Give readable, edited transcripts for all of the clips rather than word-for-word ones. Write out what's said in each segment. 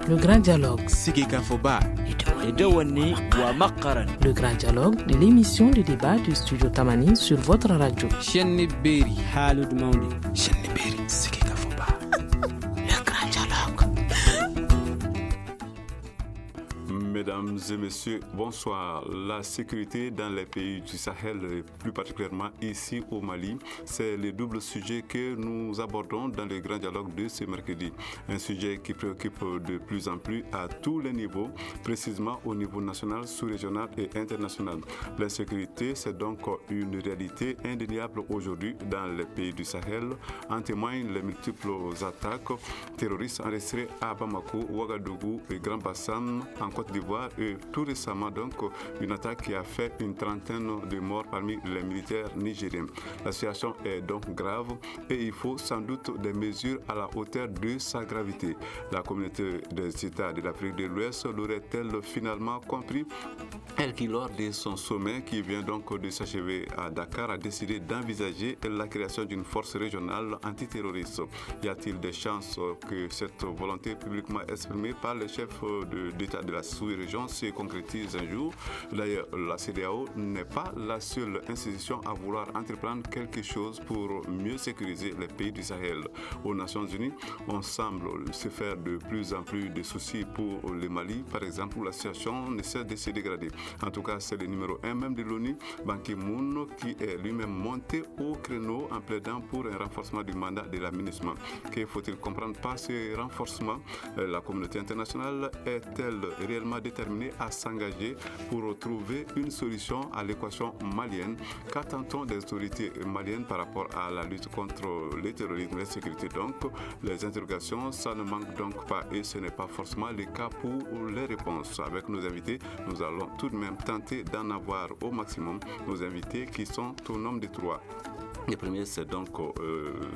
Le grand dialogue. Sigika Foba. Le grand dialogue de l'émission de débat du studio Tamani sur votre radio. Chenni Beri. Halud Maundi. Chenni Beri. Sigika Foba. Le grand dialogue. Mesdames et messieurs, bonsoir. La sécurité dans les pays du Sahel, plus particulièrement ici au Mali, c'est le double sujet que nous abordons dans le grand dialogue de ce mercredi. Un sujet qui préoccupe de plus en plus à tous les niveaux, précisément au niveau national, sous-régional et international. La sécurité, c'est donc une réalité indéniable aujourd'hui dans les pays du Sahel. En témoignent les multiples attaques terroristes enregistrées à Bamako, Ouagadougou et Grand Bassam en Côte d'Ivoire. Et tout récemment, donc, une attaque qui a fait une trentaine de morts parmi les militaires nigériens. La situation est donc grave et il faut sans doute des mesures à la hauteur de sa gravité. La communauté des États de l'Afrique de l'Ouest l'aurait-elle finalement compris? Elle qui, lors de son sommet qui vient donc de s'achever à Dakar, a décidé d'envisager la création d'une force régionale antiterroriste. Y a-t-il des chances que cette volonté publiquement exprimée par les chefs d'État de la sous-région se concrétise un jour? D'ailleurs, la CEDEAO n'est pas la seule institution à vouloir entreprendre quelque chose pour mieux sécuriser les pays du Sahel. Aux Nations Unies, on semble se faire de plus en plus de soucis pour le Mali, par exemple, où la situation ne cesse de se dégrader. En tout cas, c'est le numéro 1 même de l'ONU, Ban Ki-moon, qui est lui-même monté au créneau en plaidant pour un renforcement du mandat de la MINUSMA. Que faut-il comprendre par ce renforcement? La communauté internationale est-elle réellement déterminée à s'engager pour trouver une solution à l'équation malienne? Qu'attend-on des autorités maliennes par rapport à la lutte contre le terrorisme et la sécurité? Donc, les interrogations, ça ne manque donc pas et ce n'est pas forcément le cas pour les réponses. Avec nos invités, nous allons tout de même tenter d'en avoir au maximum. Nos invités qui sont au nombre de 3. Le premier, c'est donc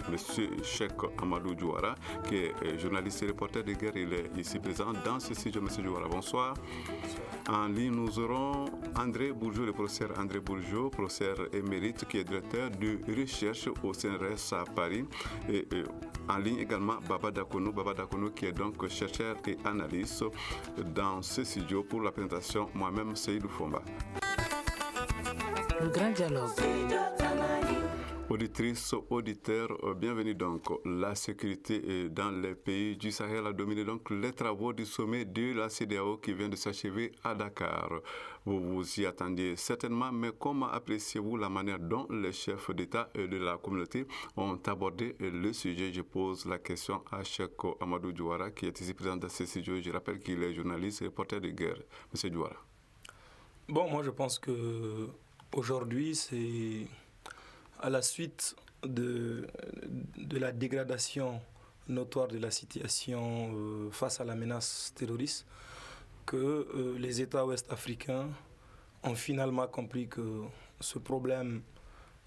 M. Cheikh Amadou Diouara, qui est journaliste et reporter de guerre. Il est ici présent dans ce studio. M. Diouara, bonsoir. En ligne, nous aurons André Bourgeot, le professeur André Bourgeot, professeur émérite, qui est directeur de recherche au CNRS à Paris. Et en ligne également Baba Dakono, qui est donc chercheur et analyste dans ce studio. Pour la présentation, moi-même, Seydou Fomba. Le grand dialogue. Auditrices, auditeurs, bienvenue donc. La sécurité dans les pays du Sahel a dominé donc les travaux du sommet de la CEDEAO qui vient de s'achever à Dakar. Vous vous y attendiez certainement, mais comment appréciez-vous la manière dont les chefs d'État et de la communauté ont abordé le sujet? Je pose la question à Cheikh Amadou Diouara, qui est ici présent dans ce studio. Je rappelle qu'il est journaliste et reporter de guerre. Monsieur Diouara. Bon, moi je pense que aujourd'hui c'est à la suite de la dégradation notoire de la situation face à la menace terroriste que les États ouest-africains ont finalement compris que ce problème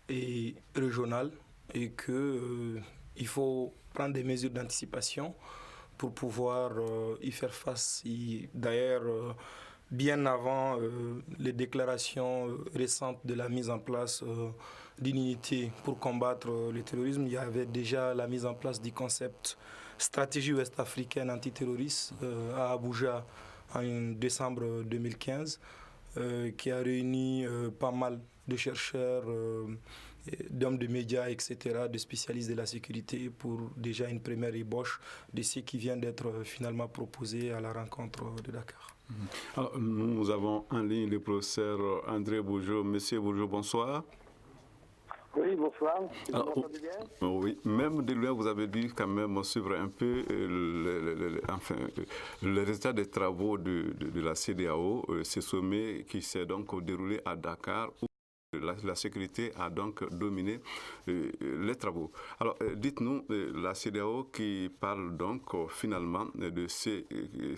est régional et qu'il faut prendre des mesures d'anticipation pour pouvoir y faire face. D'ailleurs, bien avant les déclarations récentes de la mise en place d'une unité pour combattre le terrorisme, il y avait déjà la mise en place du concept stratégie ouest-africaine antiterroriste à Abuja en décembre 2015, qui a réuni pas mal de chercheurs, d'hommes de médias, etc., de spécialistes de la sécurité pour déjà une première ébauche de ce qui vient d'être finalement proposé à la rencontre de Dakar. Alors, nous avons en ligne le professeur André Bourgeot. Monsieur Bourgeot, bonsoir. Oui, bonsoir. Oui, même de loin, vous avez dû quand même suivre un peu le résultat des travaux de la CEDEAO, ce sommet qui s'est donc déroulé à Dakar, où la sécurité a donc dominé les travaux. Alors, dites-nous, la CEDEAO qui parle donc finalement de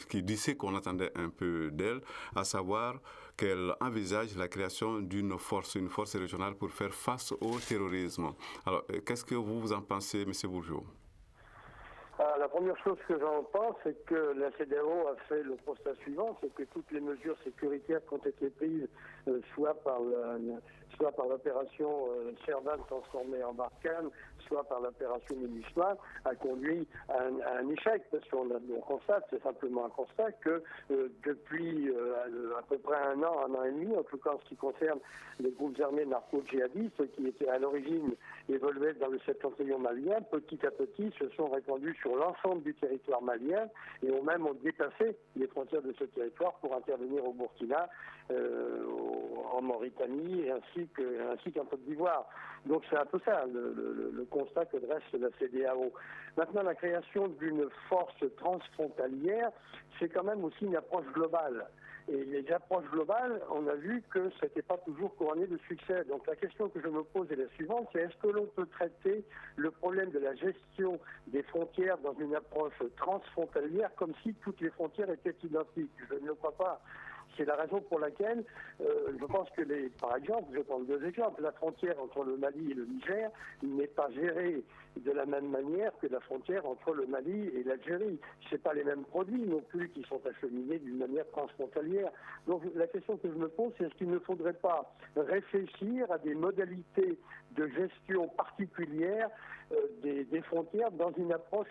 qui dit ce qu'on attendait un peu d'elle, à savoir qu'elle envisage la création d'une force, une force régionale pour faire face au terrorisme. Alors, qu'est-ce que vous en pensez, M. Bourgeot? La première chose que j'en pense, c'est que la CEDEAO a fait le constat suivant, c'est que toutes les mesures sécuritaires qui ont été prises, soit par l'opération Serval transformée en Barkhane, soit par l'opération MINUSMA, a conduit à un échec. Parce qu'on constate, c'est simplement un constat, que depuis à peu près un an et demi, en tout cas en ce qui concerne les groupes armés narco-djihadistes, qui étaient à l'origine évolués dans le septentrion malien, petit à petit se sont répandus sur l'ensemble du territoire malien et ont même dépassé les frontières de ce territoire pour intervenir au Burkina, en Mauritanie ainsi qu'en Côte d'Ivoire. Donc c'est un peu ça le constat que dresse la CEDEAO. Maintenant, la création d'une force transfrontalière, c'est quand même aussi une approche globale. Et les approches globales, on a vu que ce n'était pas toujours couronné de succès. Donc la question que je me pose est la suivante, c'est est-ce que l'on peut traiter le problème de la gestion des frontières dans une approche transfrontalière comme si toutes les frontières étaient identiques? Je ne le crois pas. C'est la raison pour laquelle je pense que, par exemple, je vais prendre deux exemples, la frontière entre le Mali et le Niger n'est pas gérée de la même manière que la frontière entre le Mali et l'Algérie. Ce n'est pas les mêmes produits non plus qui sont acheminés d'une manière transfrontalière. Donc la question que je me pose, c'est est-ce qu'il ne faudrait pas réfléchir à des modalités de gestion particulières des frontières dans une approche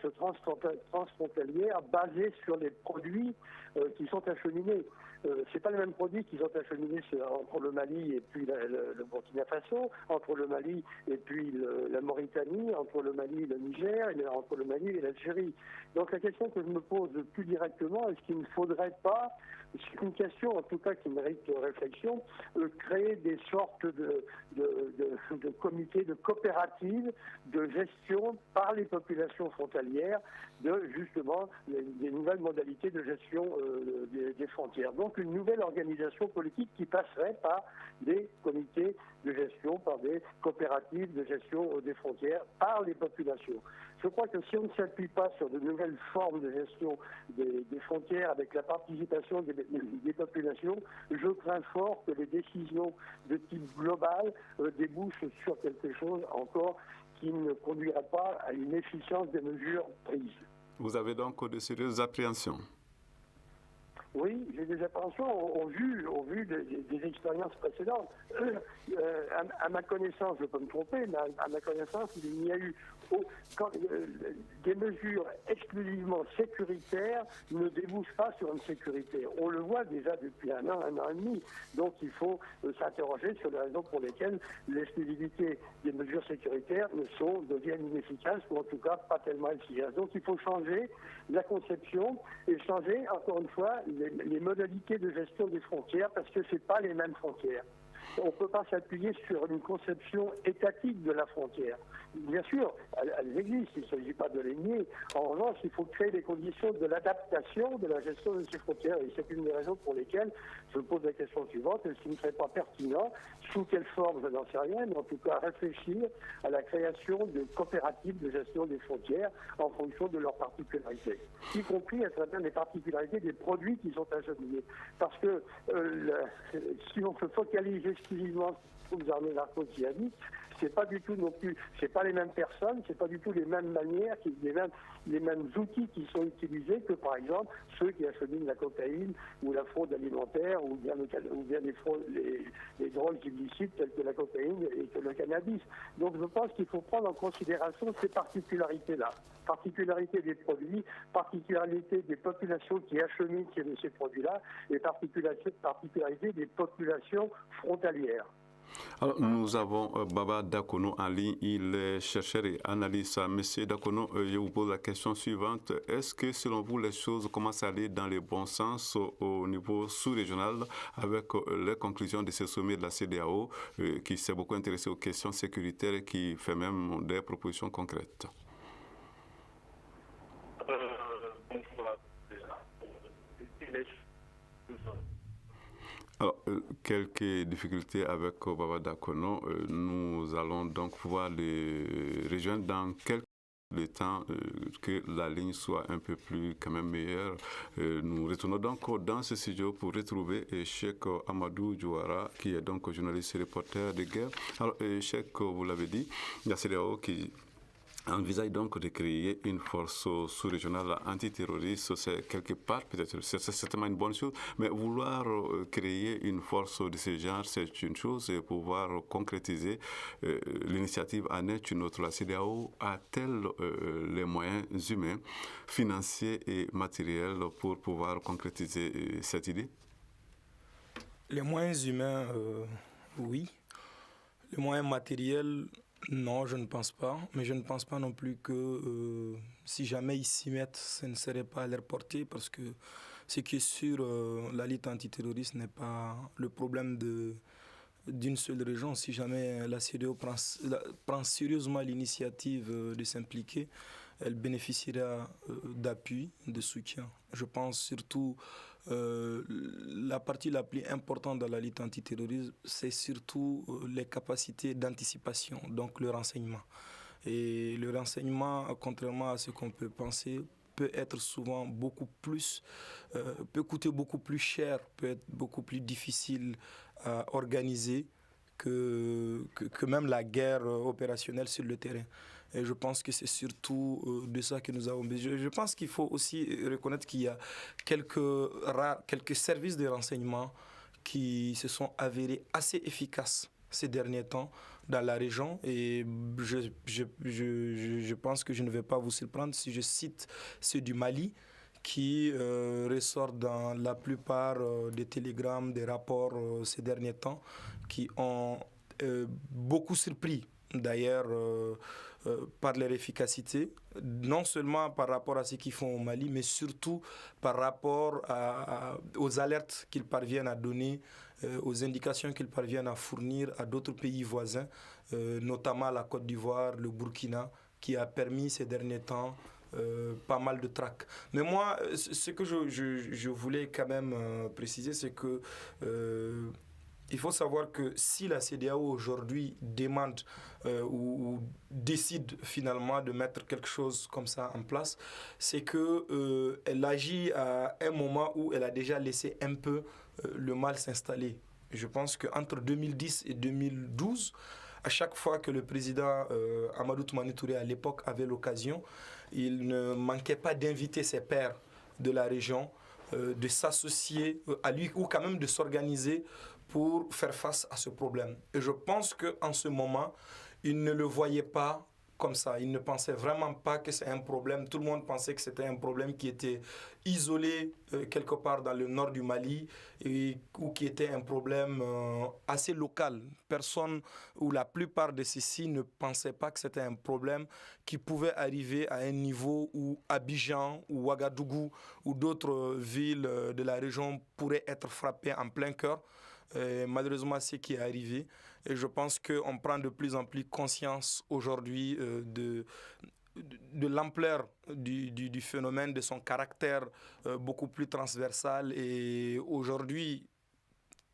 transfrontalière basée sur les produits qui sont acheminés. C'est pas les mêmes produits qui sont acheminés entre le Mali et puis le Burkina Faso, entre le Mali et puis la Mauritanie, entre le Mali et le Niger, et entre le Mali et l'Algérie. Donc la question que je me pose plus directement, est-ce qu'il ne faudrait pas, c'est une question en tout cas qui mérite réflexion, créer des sortes de comités, de coopératives de gestion par les populations frontalières de justement des nouvelles modalités de gestion des frontières. Donc une nouvelle organisation politique qui passerait par des comités de gestion, par des coopératives de gestion des frontières, par les populations. Je crois que si on ne s'appuie pas sur de nouvelles formes de gestion des frontières avec la participation des populations, je crains fort que les décisions de type global débouchent sur quelque chose encore qui ne conduira pas à une efficience des mesures prises. Vous avez donc de sérieuses appréhensions? Oui, j'ai des appréhensions au vu des expériences précédentes. À ma connaissance, je peux me tromper, mais à ma connaissance, il n'y a eu des mesures exclusivement sécuritaires ne débouchent pas sur une sécurité. On le voit déjà depuis un an et demi. Donc il faut s'interroger sur les raisons pour lesquelles l'exclusivité des mesures sécuritaires deviennent inefficaces, ou en tout cas pas tellement efficaces. Donc il faut changer la conception et changer, encore une fois, les modalités de gestion des frontières, parce que ce n'est pas les mêmes frontières. On ne peut pas s'appuyer sur une conception étatique de la frontière. Bien sûr, elles existent, il ne s'agit pas de les nier. En revanche, il faut créer les conditions de l'adaptation de la gestion de ces frontières. Et c'est une des raisons pour lesquelles je pose la question suivante, est-ce qu'il ne serait pas pertinent, sous quelle forme, je n'en sais rien, mais en tout cas réfléchir à la création de coopératives de gestion des frontières en fonction de leurs particularités, y compris à travers les particularités des produits qui sont acheminés. Parce que si on se focalise exclusivement sur les armées narco-djihadistes, c'est pas du tout non plus, c'est pas les mêmes personnes, c'est pas du tout les mêmes manières, les mêmes outils qui sont utilisés que par exemple ceux qui acheminent la cocaïne ou la fraude alimentaire ou bien les drogues illicites telles que la cocaïne et que le cannabis. Donc je pense qu'il faut prendre en considération ces particularités-là. Particularité des produits, particularité des populations qui acheminent ces produits-là et particularité des populations frontalières. Alors, nous avons Baba Dakono en ligne, il est chercheur et analyste. Monsieur Dakono, je vous pose la question suivante. Est-ce que, selon vous, les choses commencent à aller dans le bon sens au niveau sous-régional avec les conclusions de ce sommet de la CEDEAO qui s'est beaucoup intéressé aux questions sécuritaires et qui fait même des propositions concrètes? Alors, quelques difficultés avec Baba Dakono. Nous allons donc pouvoir les rejoindre dans quelques temps que la ligne soit un peu plus quand même meilleure. Nous retournons donc dans ce studio pour retrouver Cheikh Amadou Diouara, qui est donc journaliste et reporter de guerre. Alors, Cheikh, vous l'avez dit, la CEDEAO qui envisage donc de créer une force sous-régionale antiterroriste. C'est quelque part, peut-être, c'est certainement une bonne chose, mais vouloir créer une force de ce genre, c'est une chose, et pouvoir concrétiser l'initiative en est une autre. La CEDEAO a-t-elle les moyens humains, financiers et matériels pour pouvoir concrétiser cette idée? Les moyens humains, oui. Les moyens matériels, non, je ne pense pas. Mais je ne pense pas non plus que si jamais ils s'y mettent, ce ne serait pas à leur portée. Parce que ce qui est sûr, la lutte antiterroriste n'est pas le problème d'une seule région. Si jamais la CEDEAO prend sérieusement l'initiative de s'impliquer, elle bénéficiera d'appui, de soutien. Je pense surtout la partie la plus importante dans la lutte antiterroriste, c'est surtout les capacités d'anticipation, donc le renseignement. Et le renseignement, contrairement à ce qu'on peut penser, peut être souvent beaucoup plus, peut coûter beaucoup plus cher, peut être beaucoup plus difficile à organiser que même la guerre opérationnelle sur le terrain. Et je pense que c'est surtout de ça que nous avons besoin. Je pense qu'il faut aussi reconnaître qu'il y a quelques services de renseignement qui se sont avérés assez efficaces ces derniers temps dans la région. Et je pense que je ne vais pas vous surprendre si je cite ceux du Mali, qui ressortent dans la plupart des télégrammes, des rapports ces derniers temps, qui ont beaucoup surpris d'ailleurs par leur efficacité, non seulement par rapport à ce qu'ils font au Mali, mais surtout par rapport aux alertes qu'ils parviennent à donner, aux indications qu'ils parviennent à fournir à d'autres pays voisins, notamment la Côte d'Ivoire, le Burkina, qui a permis ces derniers temps pas mal de traques. Mais moi, ce que je voulais quand même préciser, c'est que il faut savoir que si la CEDEAO aujourd'hui demande ou décide finalement de mettre quelque chose comme ça en place, c'est qu'elle agit à un moment où elle a déjà laissé un peu le mal s'installer. Je pense qu'entre 2010 et 2012, à chaque fois que le président Amadou Toumani Touré à l'époque avait l'occasion, il ne manquait pas d'inviter ses pairs de la région, de s'associer à lui ou quand même de s'organiser pour faire face à ce problème. Et je pense qu'en ce moment, il ne le voyait pas comme ça. Il ne pensait vraiment pas que c'est un problème. Tout le monde pensait que c'était un problème qui était isolé quelque part dans le nord du Mali ou qui était un problème assez local. Personne ou la plupart de ceux-ci ne pensaient pas que c'était un problème qui pouvait arriver à un niveau où Abidjan ou Ouagadougou ou d'autres villes de la région pourraient être frappées en plein cœur. Malheureusement, c'est ce qui est arrivé. Et je pense qu'on prend de plus en plus conscience aujourd'hui de l'ampleur du phénomène, de son caractère beaucoup plus transversal. Et aujourd'hui,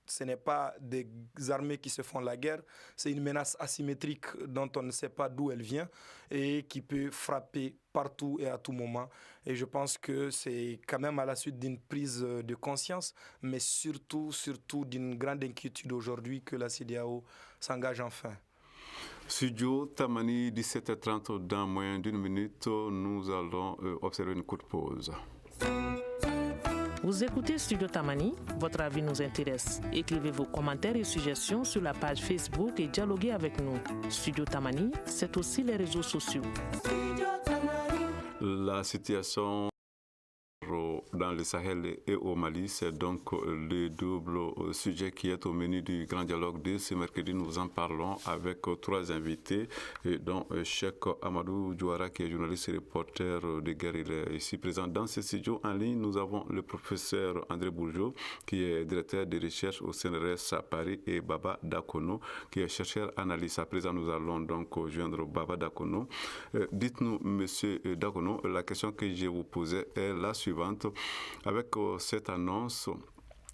ce n'est pas des armées qui se font la guerre, c'est une menace asymétrique dont on ne sait pas d'où elle vient et qui peut frapper partout et à tout moment. Et je pense que c'est quand même à la suite d'une prise de conscience, mais surtout d'une grande inquiétude aujourd'hui que la CEDEAO s'engage enfin. Studio Tamani, 17h30, dans moins d'une minute, nous allons observer une courte pause. Vous écoutez Studio Tamani, votre avis nous intéresse. Écrivez vos commentaires et suggestions sur la page Facebook et dialoguez avec nous. Studio Tamani, c'est aussi les réseaux sociaux. La situation dans le Sahel et au Mali, c'est donc le double sujet qui est au menu du grand dialogue de ce mercredi. Nous en parlons avec trois invités, dont Cheikh Amadou Diouara, qui est journaliste et reporter de guerre. Il est ici présent dans ce studio en ligne. Nous avons le professeur André Bourgeot, qui est directeur de recherche au CNRS à Paris, et Baba Dakono, qui est chercheur analyste. À présent, nous allons donc joindre Baba Dakono. Dites-nous, monsieur Dakono, la question que je vous posais est la suivante. Avec cette annonce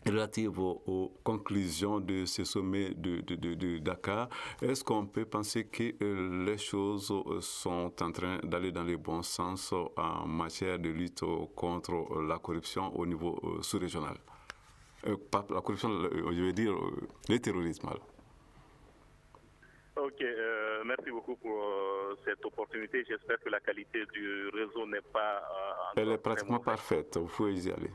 relative aux conclusions de ce sommet de Dakar, est-ce qu'on peut penser que les choses sont en train d'aller dans le bon sens en matière de lutte contre la corruption au niveau sous-régional? Pas la corruption, je veux dire le terrorisme. Ok, Ok, merci beaucoup pour cette opportunité. J'espère que la qualité du réseau n'est pas... Elle est pratiquement parfaite, vous pouvez y aller.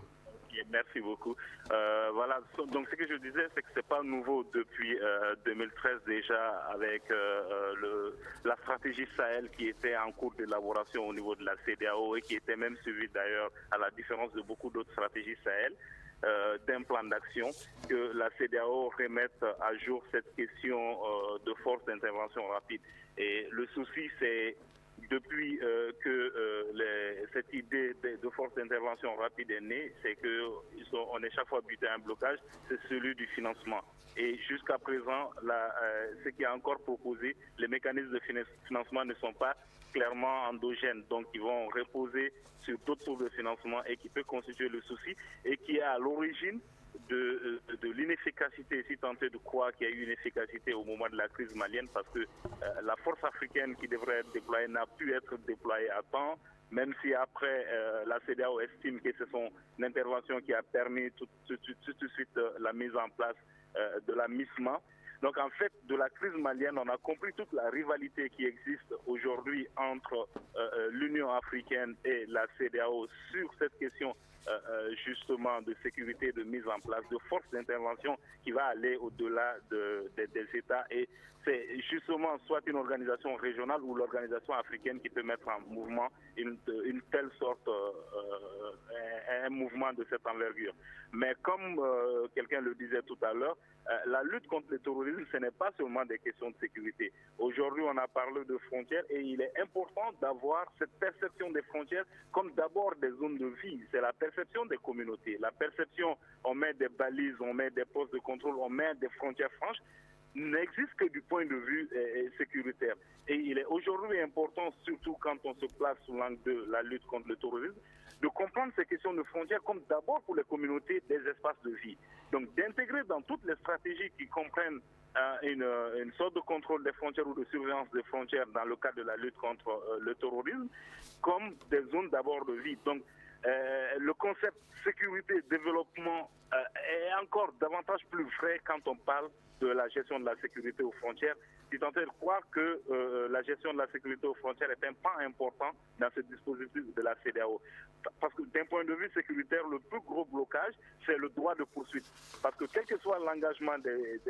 Merci beaucoup. Voilà, donc ce que je disais, c'est que ce n'est pas nouveau depuis 2013 déjà avec la stratégie Sahel qui était en cours d'élaboration au niveau de la CEDEAO et qui était même suivie d'ailleurs, à la différence de beaucoup d'autres stratégies Sahel, d'un plan d'action, que la CEDEAO remette à jour cette question de force d'intervention rapide. Et le souci, c'est depuis que cette idée de force d'intervention rapide est née, c'est qu'on est chaque fois buté à un blocage, c'est celui du financement. Et jusqu'à présent, ce qui est encore proposé, les mécanismes de financement ne sont pas clairement endogènes, donc ils vont reposer sur d'autres sources de financement et qui peut constituer le souci et qui est à l'origine de l'inefficacité, si tant est de croire qu'il y a eu une efficacité au moment de la crise malienne, parce que la force africaine qui devrait être déployée n'a pu être déployée à temps, même si après la CEDEAO estime que c'est son intervention qui a permis tout de suite la mise en place de la MISMA. Donc en fait, de la crise malienne, on a compris toute la rivalité qui existe aujourd'hui entre l'Union africaine et la CEDEAO sur cette question justement de sécurité, de mise en place, de force d'intervention qui va aller au-delà des États. Et c'est justement soit une organisation régionale ou l'organisation africaine qui peut mettre en mouvement une telle sorte, un mouvement de cette envergure. Mais comme quelqu'un le disait tout à l'heure, la lutte contre le terrorisme, ce n'est pas seulement des questions de sécurité. Aujourd'hui, on a parlé de frontières et il est important d'avoir cette perception des frontières comme d'abord des zones de vie. C'est la perception des communautés. La perception, on met des balises, on met des postes de contrôle, on met des frontières franches, n'existe que du point de vue sécuritaire. Et il est aujourd'hui important, surtout quand on se place sous l'angle de la lutte contre le terrorisme, de comprendre ces questions de frontières comme d'abord pour les communautés des espaces de vie. Donc d'intégrer dans toutes les stratégies qui comprennent une sorte de contrôle des frontières ou de surveillance des frontières dans le cadre de la lutte contre le terrorisme comme des zones d'abord de vie. Donc le concept sécurité, développement est encore davantage plus vrai quand on parle de la gestion de la sécurité aux frontières, si tant est de croire que la gestion de la sécurité aux frontières est un pas important dans ce dispositif de la CEDEAO. Parce que d'un point de vue sécuritaire, le plus gros blocage, c'est le droit de poursuite. Parce que quel que soit l'engagement des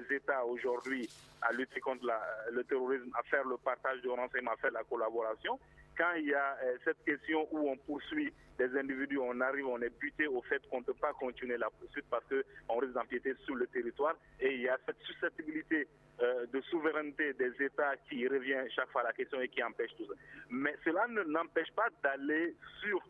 États aujourd'hui à lutter contre le terrorisme, à faire le partage de renseignements, à faire la collaboration, quand il y a cette question où on poursuit des individus, on arrive, on est buté au fait qu'on ne peut pas continuer la poursuite parce qu'on risque d'empiéter sur le territoire et il y a cette susceptibilité de souveraineté des États qui revient chaque fois à la question et qui empêche tout ça. Mais cela ne n'empêche pas d'aller sur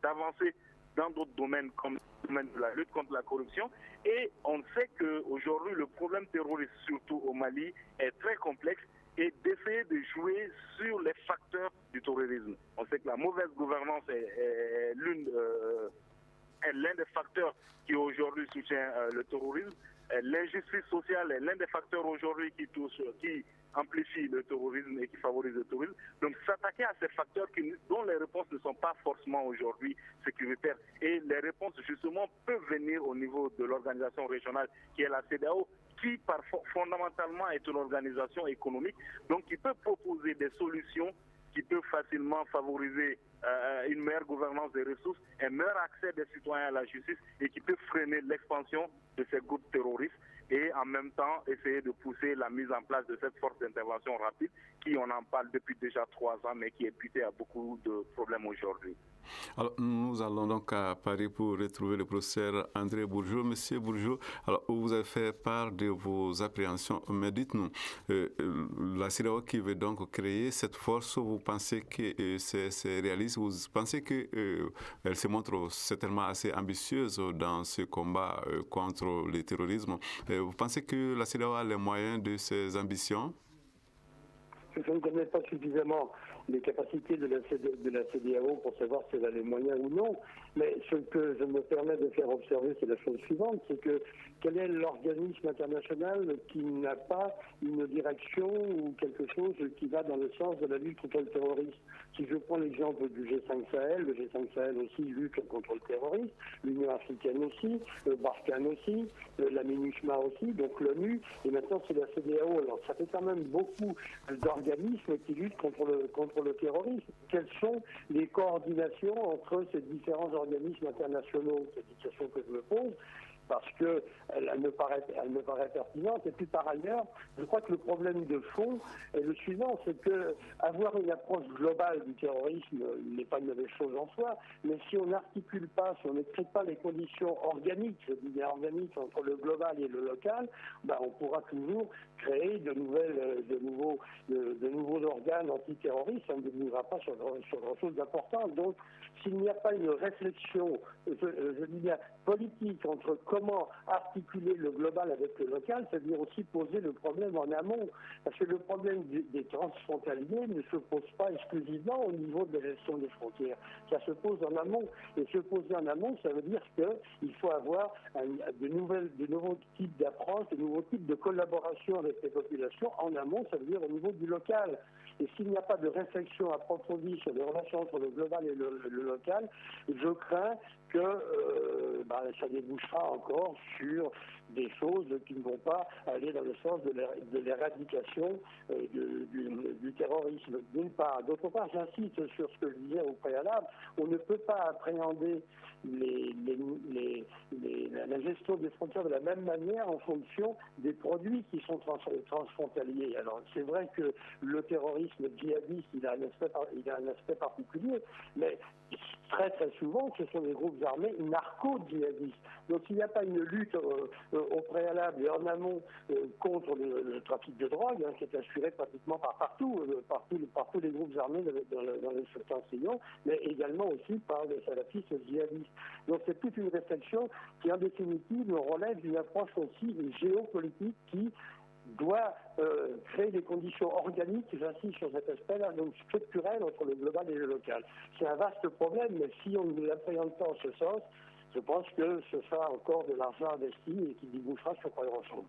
d'avancer dans d'autres domaines comme le domaine de la lutte contre la corruption. Et on sait qu'aujourd'hui, le problème terroriste, surtout au Mali, est très complexe et d'essayer de jouer sur les facteurs du terrorisme. On sait que la mauvaise gouvernance est l'un des facteurs qui aujourd'hui soutient le terrorisme. L'injustice sociale est l'un des facteurs aujourd'hui qui amplifie le terrorisme et qui favorise le terrorisme. Donc s'attaquer à ces facteurs dont les réponses ne sont pas forcément aujourd'hui sécuritaires. Et les réponses justement peuvent venir au niveau de l'organisation régionale qui est la CEDEAO, qui fondamentalement est une organisation économique, donc qui peut proposer des solutions qui peuvent facilement favoriser une meilleure gouvernance des ressources, un meilleur accès des citoyens à la justice et qui peut freiner l'expansion de ces groupes terroristes et en même temps essayer de pousser la mise en place de cette force d'intervention rapide qui, on en parle depuis déjà 3 ans, mais qui est butée à beaucoup de problèmes aujourd'hui. Alors, nous allons donc à Paris pour retrouver le professeur André Bourgeot. Monsieur Bourgeot, alors, vous avez fait part de vos appréhensions, mais dites-nous, la CEDEAO qui veut donc créer cette force, vous pensez que c'est réaliste? Vous pensez qu'elle se montre certainement assez ambitieuse dans ce combat contre le terrorisme? Vous pensez que la CEDEAO a les moyens de ses ambitions? Je ne connais pas suffisamment les capacités de la CEDEAO pour savoir si elle a les moyens ou non. Mais ce que je me permets de faire observer, c'est la chose suivante, c'est que quel est l'organisme international qui n'a pas une direction ou quelque chose qui va dans le sens de la lutte contre le terrorisme? Si je prends l'exemple du G5 Sahel, le G5 Sahel aussi lutte contre le terrorisme, l'Union africaine aussi, le Barkhane aussi, la MINUSMA aussi, donc l'ONU, et maintenant c'est la CEDEAO. Alors ça fait quand même beaucoup d'organismes qui luttent contre le terrorisme. Quelles sont les coordinations entre ces différents organismes internationaux? C'est une question que je me pose, parce qu'elle me paraît pertinente. Et puis par ailleurs, je crois que le problème de fond est le suivant, c'est que avoir une approche globale du terrorisme n'est pas une mauvaise chose en soi, mais si on n'articule pas, si on ne crée pas les conditions organiques, je dis bien organiques, entre le global et le local, on pourra toujours créer de nouveaux organes antiterroristes, ça ne deviendra pas sur chose d'important. Donc, s'il n'y a pas une réflexion, je dis bien politique, entre comment articuler le global avec le local, c'est-à-dire aussi poser le problème en amont. Parce que le problème des transfrontaliers ne se pose pas exclusivement au niveau de la gestion des frontières. Ça se pose en amont. Et se poser en amont, ça veut dire qu'il faut avoir de nouveaux types d'approches, de nouveaux types de collaboration avec les populations en amont, ça veut dire au niveau du local. Et s'il n'y a pas de réflexion approfondie sur les relations entre le global et le local, je crains que ça débouchera encore sur des choses qui ne vont pas aller dans le sens de l'éradication du terrorisme, d'une part. D'autre part, j'insiste sur ce que je disais au préalable, on ne peut pas appréhender la gestion des frontières de la même manière en fonction des produits qui sont transfrontaliers. Alors, c'est vrai que le terrorisme djihadiste, il a un aspect particulier, mais très très souvent, ce sont des groupes armés narco-djihadistes. Donc, s'il n'y a pas une lutte au préalable et en amont contre le trafic de drogue, qui est assuré pratiquement par tous les groupes armés dans le septentrion, mais également aussi par les salafistes djihadistes. Donc, c'est toute une réflexion qui, en définitive, relève d'une approche aussi géopolitique qui doit créer des conditions organiques, j'insiste sur cet aspect-là, donc structurel entre le global et le local. C'est un vaste problème, mais si on ne l'appréhende pas en ce sens, je pense que ce sera encore de l'argent investi et qui débouchera sur pas grand-chose.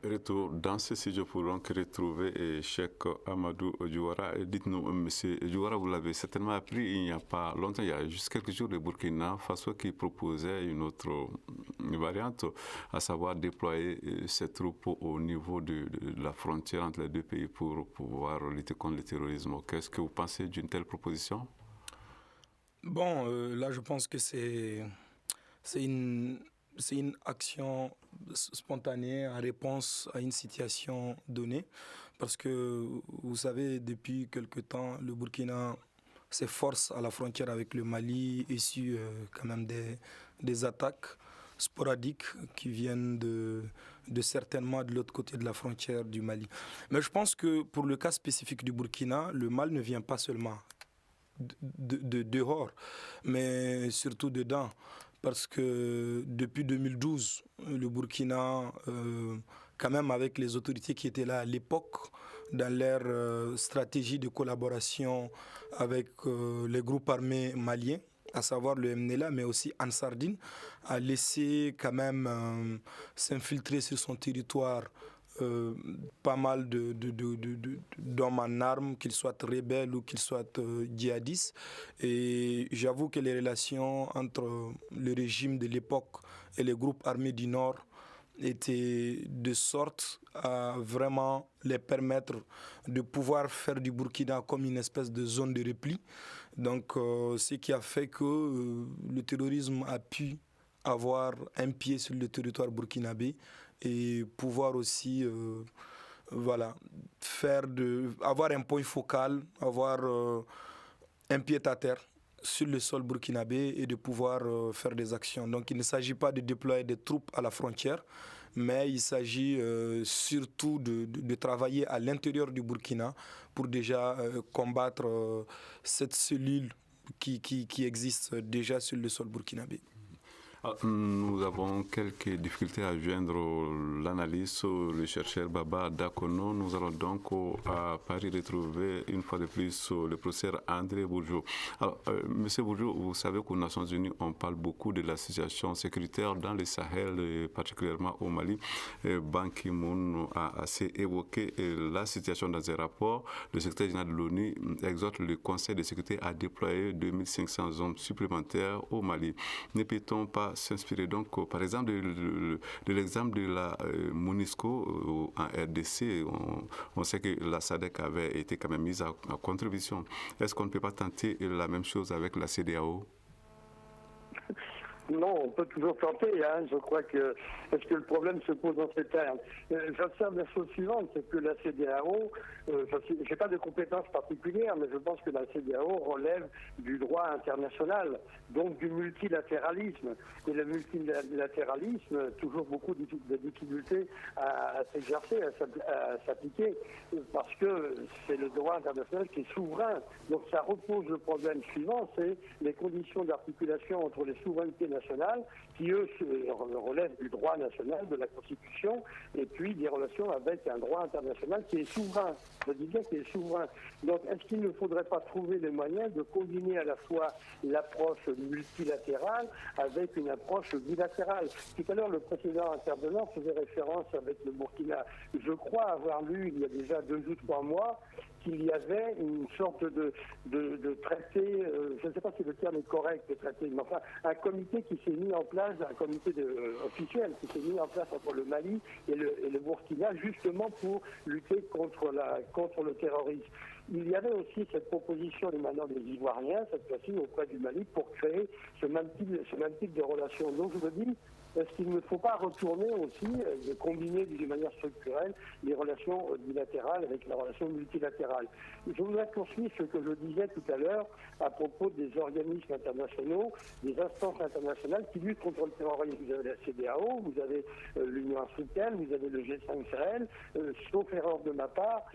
Retour dans ce studio pour donc retrouver Cheikh Amadou Diouara. Dites-nous, monsieur Diouara, vous l'avez certainement appris il n'y a pas longtemps, il y a juste quelques jours, le Burkina Faso qui proposait une autre variante, à savoir déployer ses troupes au niveau de la frontière entre les deux pays pour pouvoir lutter contre le terrorisme. Qu'est-ce que vous pensez d'une telle proposition? Bon, là je pense que c'est une action spontanée en réponse à une situation donnée. Parce que, vous savez, depuis quelque temps, le Burkina s'efforce à la frontière avec le Mali, issu quand même des attaques sporadiques qui viennent certainement de l'autre côté de la frontière du Mali. Mais je pense que pour le cas spécifique du Burkina, le mal ne vient pas seulement de dehors, mais surtout dedans. Parce que depuis 2012, le Burkina, quand même avec les autorités qui étaient là à l'époque, dans leur stratégie de collaboration avec les groupes armés maliens, à savoir le MNLA, mais aussi Ansardine, a laissé quand même s'infiltrer sur son territoire pas mal d'hommes en armes, qu'ils soient rebelles ou qu'ils soient djihadistes. Et j'avoue que les relations entre le régime de l'époque et les groupes armés du Nord étaient de sorte à vraiment les permettre de pouvoir faire du Burkina comme une espèce de zone de repli. Donc, ce qui a fait que le terrorisme a pu avoir un pied sur le territoire burkinabé et pouvoir aussi avoir un point focal, avoir un pied à terre sur le sol burkinabé et de pouvoir faire des actions. Donc il ne s'agit pas de déployer des troupes à la frontière, mais il s'agit surtout de travailler à l'intérieur du Burkina pour déjà combattre cette cellule qui existe déjà sur le sol burkinabé. Nous avons quelques difficultés à joindre l'analyste, le chercheur Baba Dakono. Nous allons donc à Paris retrouver une fois de plus le professeur André Bourgeot. Alors, Monsieur Bourgeot, vous savez qu'aux Nations Unies, on parle beaucoup de la situation sécuritaire dans le Sahel, et particulièrement au Mali. Ban Ki-moon a assez évoqué la situation dans un rapport. Le secrétaire général de l'ONU exhorte le Conseil de sécurité à déployer 2500 hommes supplémentaires au Mali. Ne peut-on pas s'inspirer donc, par exemple, de l'exemple de la MONUSCO en RDC? On sait que la SADC avait été quand même mise à contribution. Est-ce qu'on ne peut pas tenter la même chose avec la CEDEAO? Non, on peut toujours tenter. Je crois que est-ce que le problème se pose dans ces termes. J'observe la chose suivante, c'est que la CEDEAO, je n'ai pas de compétences particulières, mais je pense que la CEDEAO relève du droit international, donc du multilatéralisme. Et le multilatéralisme, toujours beaucoup de difficultés à s'exercer, à s'appliquer, parce que c'est le droit international qui est souverain. Donc ça repose le problème suivant, c'est les conditions d'articulation entre les souverainetés nationales, qui eux relèvent du droit national, de la Constitution, et puis des relations avec un droit international qui est souverain. Je dis bien qu'il est souverain. Donc est-ce qu'il ne faudrait pas trouver les moyens de combiner à la fois l'approche multilatérale avec une approche bilatérale? Tout à l'heure, le précédent intervenant faisait référence avec le Burkina. Je crois avoir lu il y a déjà 2 ou 3 mois qu'il y avait une sorte de traité, je ne sais pas si le terme est correct, de traité, mais enfin, un comité qui s'est mis en place, un comité officiel qui s'est mis en place entre le Mali et le Burkina, justement pour lutter contre le terrorisme. Il y avait aussi cette proposition émanant des Ivoiriens, cette fois-ci auprès du Mali, pour créer ce même type de relations. Donc je me dis, est-ce qu'il ne faut pas retourner aussi, de combiner d'une manière structurelle les relations bilatérales avec la relation multilatérale? Je voudrais poursuivre ce que je disais tout à l'heure à propos des organismes internationaux, des instances internationales qui luttent contre le terrorisme. Vous avez la CEDEAO, vous avez l'Union africaine, vous avez le G5 Sahel. Sauf erreur de ma part,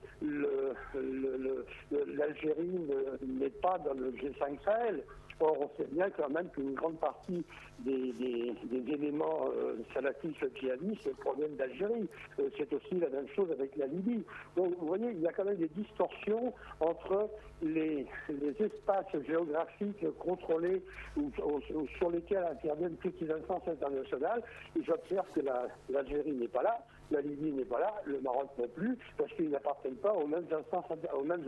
l'Algérie n'est pas dans le G5 Sahel. Or, on sait bien quand même qu'une grande partie des éléments salafistes djihadistes proviennent d'Algérie. C'est aussi la même chose avec la Libye. Donc, vous voyez, il y a quand même des distorsions entre les espaces géographiques contrôlés ou sur lesquels interviennent toutes les instances internationales. Et j'observe que l'Algérie n'est pas là, la Libye n'est pas là, le Maroc non plus, parce qu'ils n'appartiennent pas aux mêmes instances, aux mêmes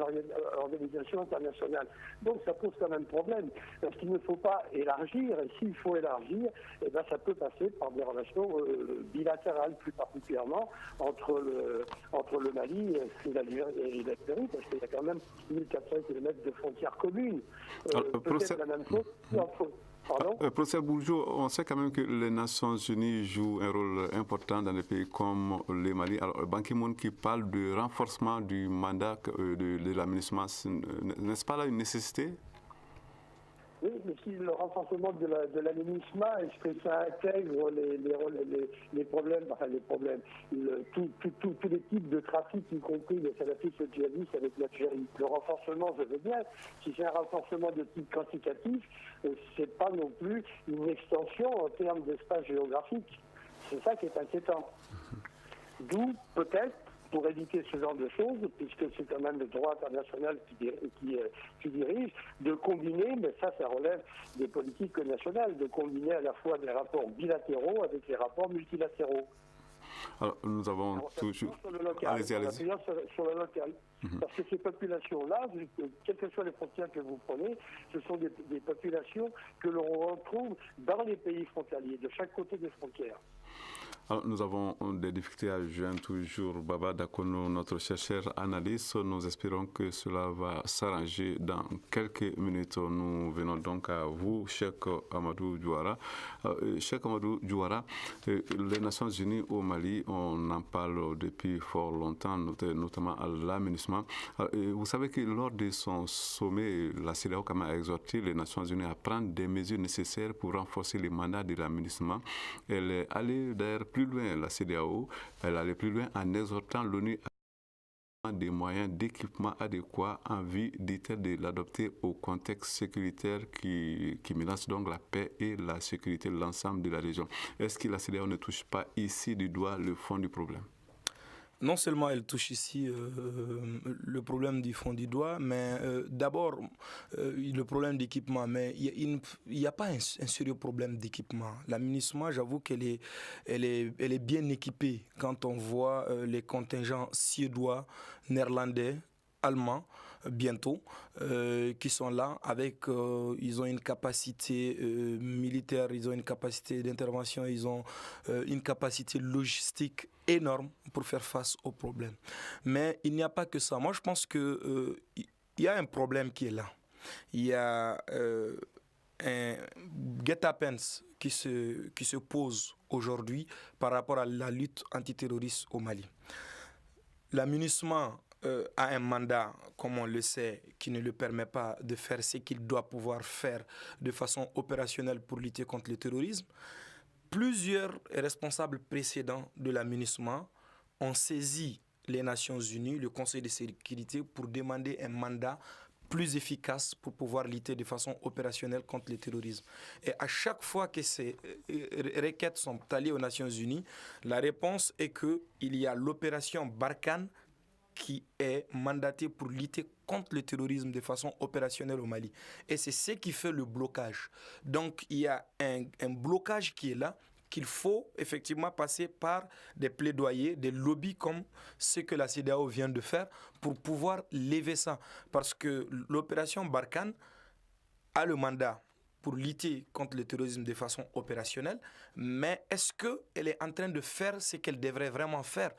organisations internationales. Donc, ça pose quand même problème. Parce qu'il ne faut pas élargir, et s'il faut élargir, eh ben, ça peut passer par des relations bilatérales, plus particulièrement entre le Mali et l'Algérie, parce qu'il y a quand même 1400 km de frontières communes. Peut-être la même chose entre... Professeur Bourgeot, on sait quand même que les Nations Unies jouent un rôle important dans des pays comme le Mali. Alors, Ban Ki-moon qui parle de renforcement du mandat de la MINUSMA, n'est-ce pas là une nécessité? Oui, mais si le renforcement de la MINUSMA, est-ce que ça intègre les problèmes, tous les types de trafic, y compris les salafistes djihadistes avec l'Algérie? Le renforcement, je veux bien. Si c'est un renforcement de type quantitatif, c'est pas non plus une extension en termes d'espace géographique. C'est ça qui est inquiétant. D'où, peut-être, pour éviter ce genre de choses, puisque c'est quand même le droit international qui dirige, de combiner, mais ça relève des politiques nationales, de combiner à la fois des rapports bilatéraux avec les rapports multilatéraux. Alors, nous avons toujours... Allez-y. Sur le local. Parce que ces populations-là, quelles que soient les frontières que vous prenez, ce sont des populations que l'on retrouve dans les pays frontaliers, de chaque côté des frontières. Alors, nous avons des difficultés à joindre toujours Baba Dakono, notre chercheur analyste. Nous espérons que cela va s'arranger dans quelques minutes. Nous venons donc à vous, Cheikh Amadou Diouara. Cheikh Amadou Diouara, les Nations Unies au Mali, on en parle depuis fort longtemps, notamment à la MINUSMA. Vous savez que lors de son sommet, la CEDEAO a exhorté les Nations Unies à prendre des mesures nécessaires pour renforcer les mandats de la MINUSMA. Elle est allée d'ailleurs plus loin, la CEDEAO, elle allait plus loin en exhortant l'ONU des moyens d'équipement adéquats en vue de l'adopter au contexte sécuritaire qui menace donc la paix et la sécurité de l'ensemble de la région. Est-ce que la CEDEAO ne touche pas ici du doigt le fond du problème? Non seulement elle touche ici le problème du fond du doigt, mais d'abord le problème d'équipement. Mais il n'y a pas un sérieux problème d'équipement. La MINUSMA, j'avoue qu'elle est bien équipée quand on voit les contingents suédois, néerlandais, allemands, bientôt, qui sont là avec, ils ont une capacité militaire, ils ont une capacité d'intervention, ils ont une capacité logistique énorme pour faire face aux problèmes. Mais il n'y a pas que ça. Moi, je pense que il y a un problème qui est là. Il y a un guet-apens qui se pose aujourd'hui par rapport à la lutte antiterroriste au Mali. La MINUSMA a un mandat, comme on le sait, qui ne le permet pas de faire ce qu'il doit pouvoir faire de façon opérationnelle pour lutter contre le terrorisme. Plusieurs responsables précédents de la MINUSMA ont saisi les Nations Unies, le Conseil de sécurité, pour demander un mandat plus efficace pour pouvoir lutter de façon opérationnelle contre le terrorisme. Et à chaque fois que ces requêtes sont allées aux Nations Unies, la réponse est qu'il y a l'opération Barkhane qui est mandatée pour lutter contre le terrorisme de façon opérationnelle au Mali. Et c'est ce qui fait le blocage. Donc il y a un blocage qui est là, qu'il faut effectivement passer par des plaidoyers, des lobbies comme ce que la CEDEAO vient de faire pour pouvoir lever ça. Parce que l'opération Barkhane a le mandat pour lutter contre le terrorisme de façon opérationnelle, mais est-ce qu'elle est en train de faire ce qu'elle devrait vraiment faire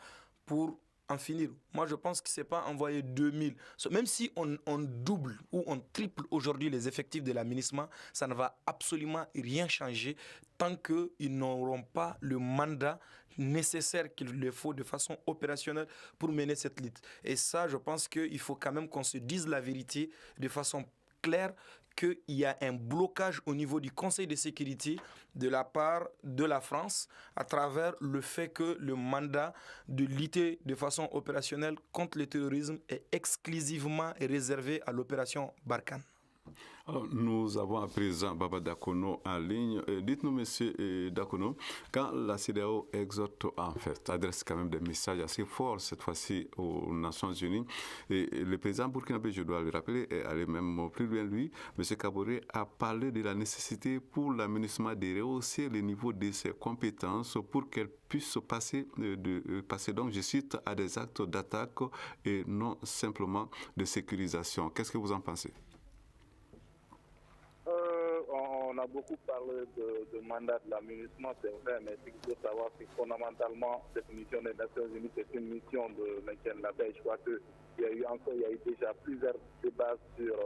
pour en finir? Moi, je pense que ce n'est pas envoyer 2000. Même si on double ou on triple aujourd'hui les effectifs de la MINUSMA, ça ne va absolument rien changer tant qu'ils n'auront pas le mandat nécessaire qu'il leur faut de façon opérationnelle pour mener cette lutte. Et ça, je pense qu'il faut quand même qu'on se dise la vérité de façon claire, qu'il y a un blocage au niveau du Conseil de sécurité de la part de la France à travers le fait que le mandat de lutter de façon opérationnelle contre le terrorisme est exclusivement réservé à l'opération Barkhane. Alors, nous avons à présent Baba Dakono en ligne. Dites-nous, monsieur Dakono, quand la CEDEAO exhorte, en fait, adresse quand même des messages assez forts, cette fois-ci aux Nations Unies, et le président burkinabé, je dois le rappeler, est allé même plus loin, lui, monsieur Kaboré, a parlé de la nécessité pour la MINUSMA de rehausser le niveau de ses compétences pour qu'elle puisse passer, donc, je cite, à des actes d'attaque et non simplement de sécurisation. Qu'est-ce que vous en pensez? On a beaucoup parlé de mandat de la MINUSMA, c'est vrai, mais ce qu'il faut savoir, c'est que fondamentalement, cette mission des Nations Unies, c'est une mission de maintien de la paix. Je crois qu'il y a eu déjà plusieurs débats sur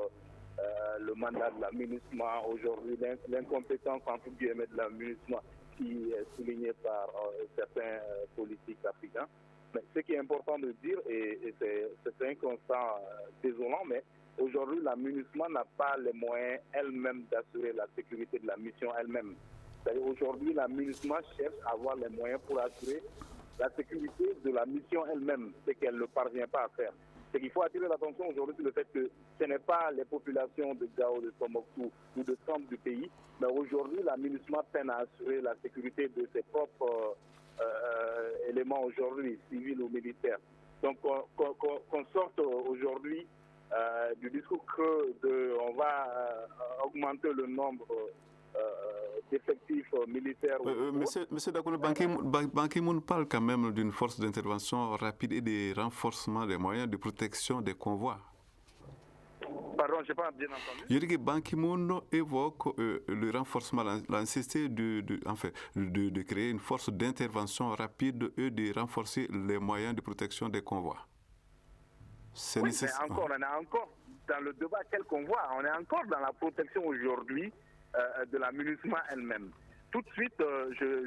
le mandat de la MINUSMA. Aujourd'hui, l'incompétence, entre guillemets, de la MINUSMA qui est soulignée par certains politiques africains. Mais ce qui est important de dire, et c'est un constat désolant, mais aujourd'hui, la MINUSMA n'a pas les moyens elle-même d'assurer la sécurité de la mission elle-même. Aujourd'hui, la MINUSMA cherche à avoir les moyens pour assurer la sécurité de la mission elle-même, ce qu'elle ne parvient pas à faire. C'est qu'il faut attirer l'attention aujourd'hui sur le fait que ce n'est pas les populations de Gao, de Tombouctou ou de centre du pays, mais aujourd'hui, la MINUSMA peine à assurer la sécurité de ses propres éléments aujourd'hui, civils ou militaires. Donc, qu'on sorte aujourd'hui du discours on va augmenter le nombre d'effectifs militaires. Monsieur Dakono, Ban Ki-moon parle quand même d'une force d'intervention rapide et de renforcement des moyens de protection des convois. Pardon, je n'ai pas bien entendu. Je dis que Ban Ki-moon évoque le renforcement, la nécessité de créer une force d'intervention rapide et de renforcer les moyens de protection des convois. Oui, mais encore, on est encore dans le débat quel convoi. On est encore dans la protection aujourd'hui de la MINUSMA elle-même. tout de suite,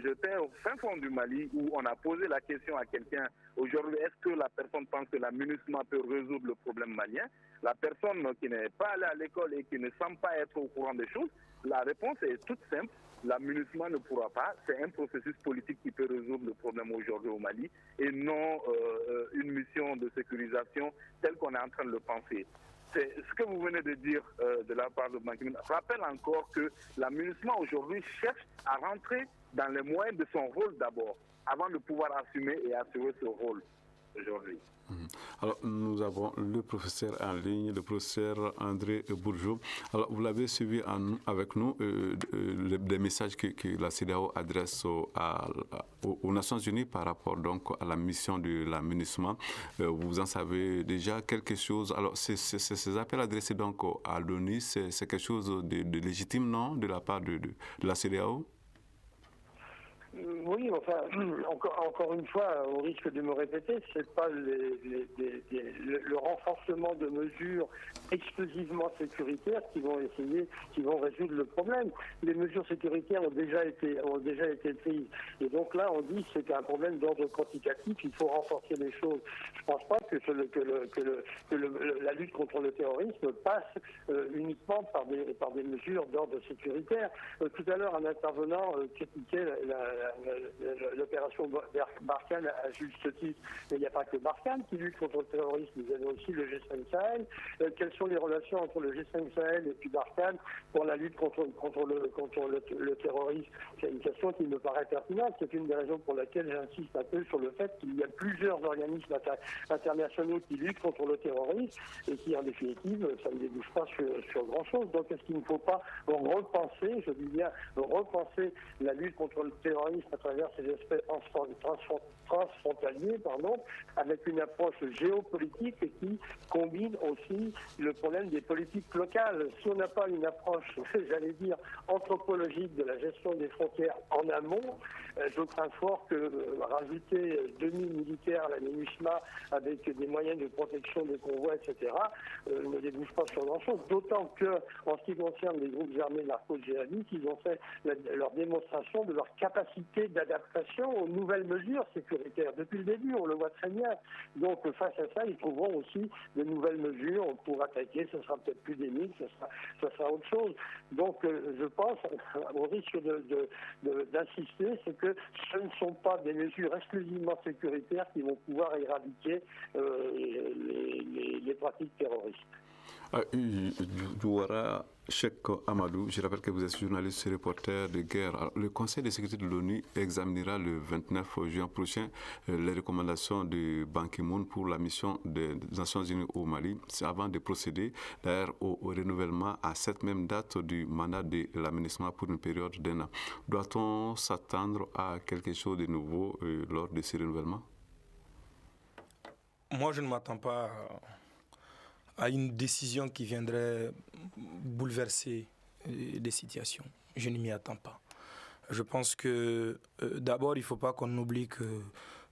j'étais au fin fond du Mali où on a posé la question à quelqu'un, aujourd'hui, est-ce que la personne pense que la MINUSMA peut résoudre le problème malien? La personne qui n'est pas allée à l'école et qui ne semble pas être au courant des choses, la réponse est toute simple. La MINUSMA ne pourra pas. C'est un processus politique qui peut résoudre le problème aujourd'hui au Mali et non une mission de sécurisation telle qu'on est en train de le penser. C'est ce que vous venez de dire de la part de Ban Ki-moon. Rappelle encore que la MINUSMA aujourd'hui cherche à rentrer dans les moyens de son rôle d'abord, avant de pouvoir assumer et assurer ce rôle aujourd'hui. Alors, nous avons le professeur en ligne, le professeur André Bourgeot. Alors, vous l'avez suivi avec nous, des messages que la CEDEAO adresse aux Nations Unies par rapport donc à la mission de la MINUSMA. Vous en savez déjà quelque chose. Alors, ces appels adressés donc à l'ONU, c'est quelque chose de légitime, non, de la part de la CEDEAO? Oui, enfin, encore une fois, au risque de me répéter, c'est pas le renforcement de mesures exclusivement sécuritaires qui vont résoudre le problème. Les mesures sécuritaires ont déjà été prises. Et donc là, on dit que c'est un problème d'ordre quantitatif, il faut renforcer les choses. Je pense pas que la lutte contre le terrorisme passe uniquement par des mesures d'ordre sécuritaire. Tout à l'heure, un intervenant critiquait l'opération Barkhane à juste titre. Mais il n'y a pas que Barkhane qui lutte contre le terrorisme, vous avez aussi le G5 Sahel. Quelles sont les relations entre le G5 Sahel et puis Barkhane pour la lutte contre le terrorisme? C'est une question qui me paraît pertinente. C'est une des raisons pour laquelle j'insiste un peu sur le fait qu'il y a plusieurs organismes internationaux qui luttent contre le terrorisme et qui, en définitive, ça ne débouche pas sur grand-chose. Donc, est-ce qu'il ne faut pas repenser, je dis bien, repenser la lutte contre le terrorisme à travers ces aspects transfrontaliers, avec une approche géopolitique qui combine aussi le problème des politiques locales. Si on n'a pas une approche, j'allais dire, anthropologique de la gestion des frontières en amont, je crains fort que rajouter 2000 militaires à la MINUSMA avec des moyens de protection des convois, etc., ne débouche pas sur grand-chose. D'autant que, en ce qui concerne les groupes armés narco-djihadistes, ils ont fait leur démonstration de leur capacité d'adaptation aux nouvelles mesures sécuritaires. Depuis le début, on le voit très bien. Donc, face à ça, ils trouveront aussi de nouvelles mesures pour attaquer. Ce sera peut-être plus des mines, ce sera autre chose. Donc, je pense, au risque d'insister, c'est que ce ne sont pas des mesures exclusivement sécuritaires qui vont pouvoir éradiquer les pratiques terroristes. Douara Cheikh Amadou, je rappelle que vous êtes journaliste et reporter de guerre. Alors, le Conseil de sécurité de l'ONU examinera le 29 juin prochain les recommandations de Ban Ki-moon pour la mission des Nations Unies au Mali. C'est avant de procéder d'ailleurs au renouvellement à cette même date du mandat de la MINUSMA pour une période d'un an. Doit-on s'attendre à quelque chose de nouveau lors de ce renouvellement? Moi, je ne m'attends pas à une décision qui viendrait bouleverser des situations. Je ne m'y attends pas. Je pense que d'abord, il ne faut pas qu'on oublie que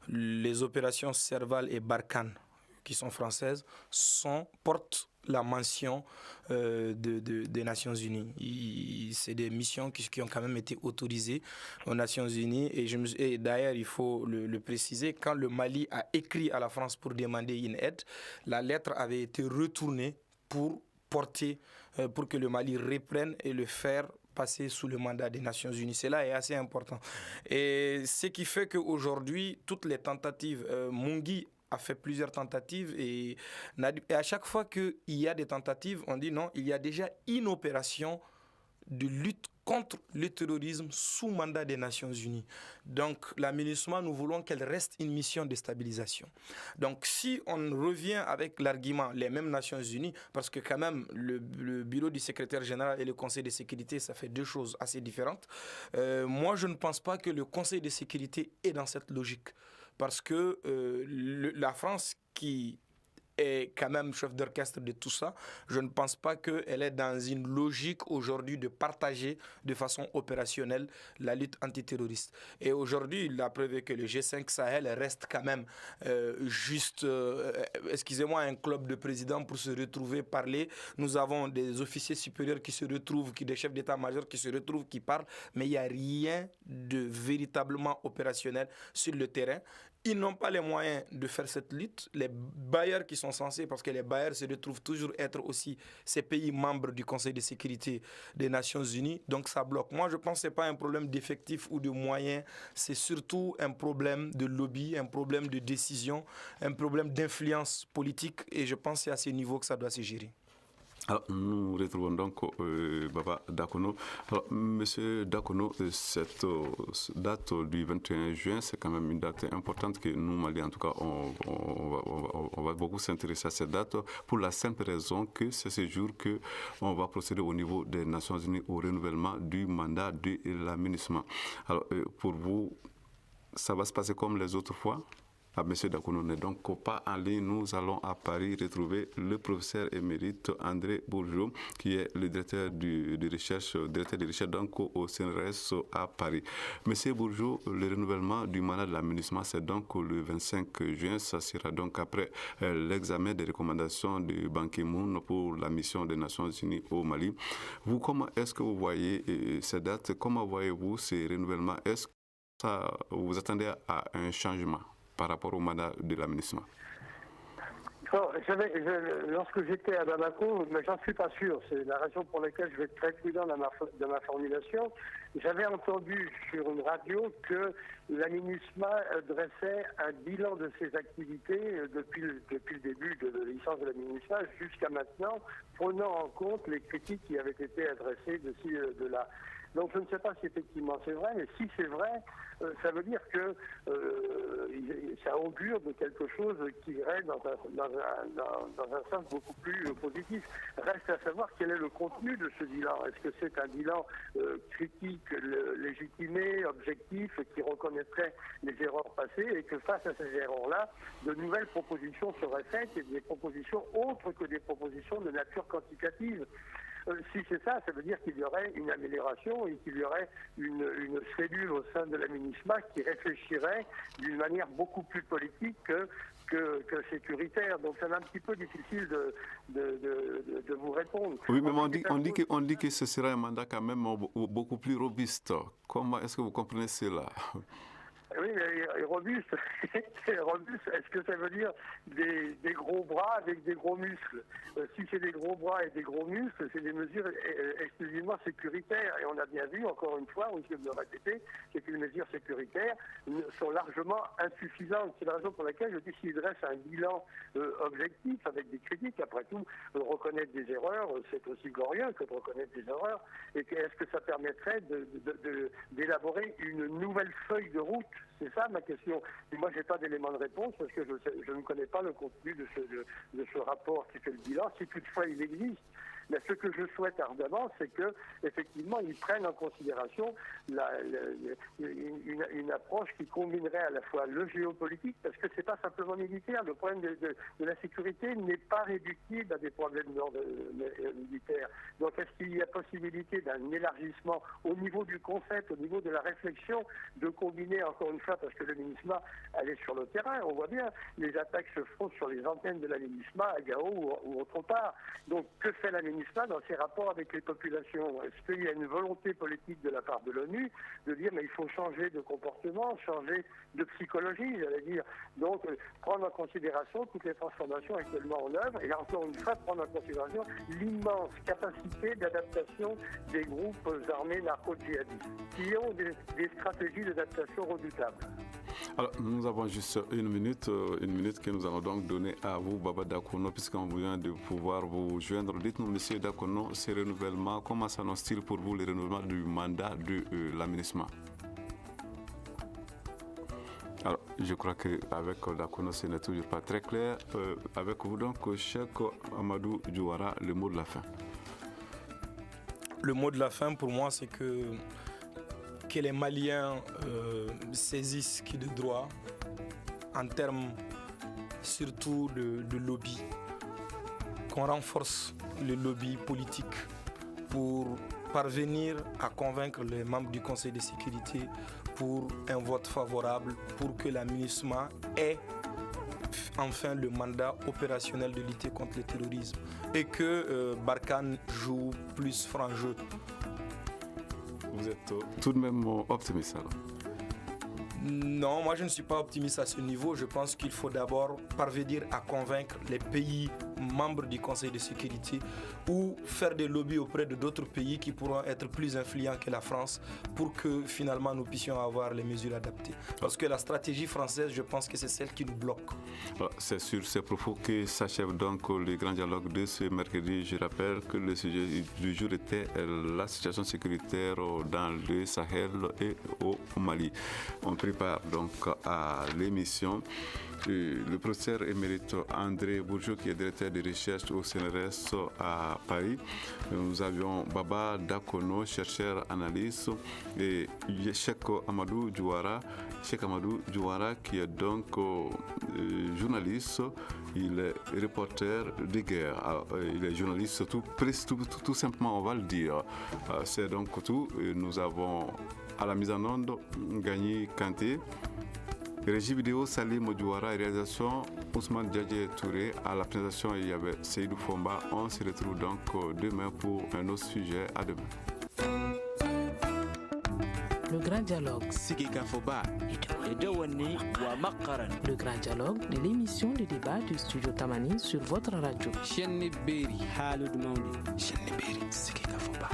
les opérations Serval et Barkhane, qui sont françaises, portent la mention des Nations Unies. C'est des missions qui ont quand même été autorisées aux Nations Unies. Et d'ailleurs, il faut le préciser, quand le Mali a écrit à la France pour demander une aide, la lettre avait été retournée pour que le Mali reprenne et le faire passer sous le mandat des Nations Unies. Cela est assez important. Et ce qui fait qu'aujourd'hui, toutes les tentatives, Mungui a fait plusieurs tentatives et à chaque fois qu'il y a des tentatives, on dit non, il y a déjà une opération de lutte contre le terrorisme sous mandat des Nations Unies. Donc la MINUSMA, nous voulons qu'elle reste une mission de stabilisation. Donc si on revient avec l'argument, les mêmes Nations Unies, parce que quand même le bureau du secrétaire général et le Conseil de sécurité, ça fait deux choses assez différentes. Moi, je ne pense pas que le Conseil de sécurité est dans cette logique. Parce que la France qui est quand même chef d'orchestre de tout ça, je ne pense pas qu'elle est dans une logique aujourd'hui de partager de façon opérationnelle la lutte antiterroriste. Et aujourd'hui, la preuve est que le G5 Sahel reste quand même excusez-moi, un club de présidents pour se retrouver, parler. Nous avons des officiers supérieurs qui se retrouvent, des chefs d'état-major qui se retrouvent, qui parlent, mais il n'y a rien de véritablement opérationnel sur le terrain. Ils n'ont pas les moyens de faire cette lutte. Les bailleurs qui sont censés, parce que les bailleurs se retrouvent toujours être aussi ces pays membres du Conseil de sécurité des Nations Unies, donc ça bloque. Moi, je pense que ce n'est pas un problème d'effectifs ou de moyens, c'est surtout un problème de lobby, un problème de décision, un problème d'influence politique, et je pense que c'est à ce niveau que ça doit se gérer. Alors, nous retrouvons donc Baba Dakono. Alors, Monsieur Dakono, cette date du 21 juin, c'est quand même une date importante que nous, Maliens, en tout cas, on va beaucoup s'intéresser à cette date pour la simple raison que c'est ce jour qu'on va procéder au niveau des Nations Unies au renouvellement du mandat de l'AMINUSMA. Alors, pour vous, ça va se passer comme les autres fois? M. Dakono n'est donc pas en ligne. Nous allons à Paris retrouver le professeur émérite André Bourgeot, qui est le directeur de recherche donc au CNRS à Paris. Monsieur Bourgeot, le renouvellement du mandat de l'AMINUSMA, c'est donc le 25 juin. Ça sera donc après l'examen des recommandations de Ban Ki-moon pour la mission des Nations Unies au Mali. Vous, comment est-ce que vous voyez ces dates? Comment voyez-vous ces renouvellements? Est-ce que vous attendez à un changement par rapport au mandat de l'AMINUSMA? Lorsque j'étais à Bamako, mais j'en suis pas sûr, c'est la raison pour laquelle je vais être très prudent dans ma formulation, j'avais entendu sur une radio que l'AMINUSMA dressait un bilan de ses activités depuis le début de la licence de l'AMINUSMA jusqu'à maintenant, prenant en compte les critiques qui avaient été adressées de ci, de là. Donc je ne sais pas si effectivement c'est vrai, mais si c'est vrai, ça veut dire que ça augure de quelque chose qui irait dans un sens beaucoup plus positif. Reste à savoir quel est le contenu de ce bilan. Est-ce que c'est un bilan critique, légitimé, objectif, qui reconnaîtrait les erreurs passées et que face à ces erreurs-là, de nouvelles propositions seraient faites et des propositions autres que des propositions de nature quantitative. Si c'est ça, ça veut dire qu'il y aurait une amélioration et qu'il y aurait une cellule au sein de l'AMINUSMA qui réfléchirait d'une manière beaucoup plus politique que sécuritaire. Donc c'est un petit peu difficile de vous répondre. Oui, mais on dit que ce serait un mandat quand même beaucoup plus robuste. Comment est-ce que vous comprenez cela? Oui, mais robuste, est-ce que ça veut dire des gros bras avec des gros muscles? Si c'est des gros bras et des gros muscles, c'est des mesures exclusivement sécuritaires. Et on a bien vu, encore une fois, on risque de le répéter, c'est que les mesures sécuritaires sont largement insuffisantes. C'est la raison pour laquelle je dis s'il dresse un bilan objectif avec des critiques, après tout, reconnaître des erreurs, c'est aussi glorieux que de reconnaître des erreurs. Et est-ce que ça permettrait d'élaborer une nouvelle feuille de route? C'est ça ma question. Et moi, je n'ai pas d'élément de réponse parce que je ne connais pas le contenu de ce rapport qui fait le bilan, si toutefois il existe. Mais ce que je souhaite ardemment, c'est qu'effectivement, ils prennent en considération une approche qui combinerait à la fois le géopolitique, parce que ce n'est pas simplement militaire. Le problème de la sécurité n'est pas réductible à des problèmes d'ordre militaire. Donc, est-ce qu'il y a possibilité d'un élargissement au niveau du concept, au niveau de la réflexion, de combiner, encore une fois, parce que le MINUSMA, elle est sur le terrain, on voit bien, les attaques se font sur les antennes de la MINUSMA à Gao ou autre part. Donc, que fait la MINUSMA dans ses rapports avec les populations? Est-ce qu'il y a une volonté politique de la part de l'ONU de dire mais il faut changer de comportement, changer de psychologie, j'allais dire, donc prendre en considération toutes les transformations actuellement en œuvre et là encore une fois prendre en considération l'immense capacité d'adaptation des groupes armés narco-djihadistes qui ont des stratégies d'adaptation redoutables. Alors, nous avons juste une minute que nous allons donc donner à vous, Baba Dakono, puisqu'on vient de pouvoir vous joindre. Dites-nous, Monsieur Dakono, ces renouvellements, comment s'annonce-t-il pour vous les renouvellements du mandat de l'AMINUSMA? Alors, je crois qu'avec Dakono, ce n'est toujours pas très clair. Avec vous donc, Cheikh Amadou Diouara, le mot de la fin. Le mot de la fin, pour moi, c'est que les Maliens saisissent qui de droit en termes surtout de lobby, qu'on renforce le lobby politique pour parvenir à convaincre les membres du Conseil de sécurité pour un vote favorable, pour que la MINUSMA ait enfin le mandat opérationnel de lutter contre le terrorisme et que Barkhane joue plus franc jeu. Vous êtes tout de même optimiste alors? Non, moi je ne suis pas optimiste à ce niveau. Je pense qu'il faut d'abord parvenir à convaincre les pays membres du Conseil de sécurité ou faire des lobbies auprès de d'autres pays qui pourront être plus influents que la France pour que finalement nous puissions avoir les mesures adaptées. Parce que la stratégie française, je pense que c'est celle qui nous bloque. C'est sur ces propos que s'achève donc le grand dialogue de ce mercredi. Je rappelle que le sujet du jour était la situation sécuritaire dans le Sahel et au Mali. On prépare donc à l'émission le professeur émérite André Bourgeot, qui est directeur de recherche au CNRS à Paris. Nous avions Baba Dakono, chercheur analyste, et Cheikh Amadou Diouara, qui est donc journaliste. Il est reporter de guerre. Il est journaliste tout simplement, on va le dire. C'est donc tout. Nous avons à la mise en onde Gagné Kanté. Régie vidéo Salim Diouara et réalisation Ousmane Diadje Touré. À la présentation, il y avait Seydou Fomba. On se retrouve donc demain pour un autre sujet. À demain. Le grand dialogue. Le grand dialogue de l'émission de débat du studio Tamani sur votre radio. Shenni Beri Halud Maundi. Shenni Beri Siki Kafoba.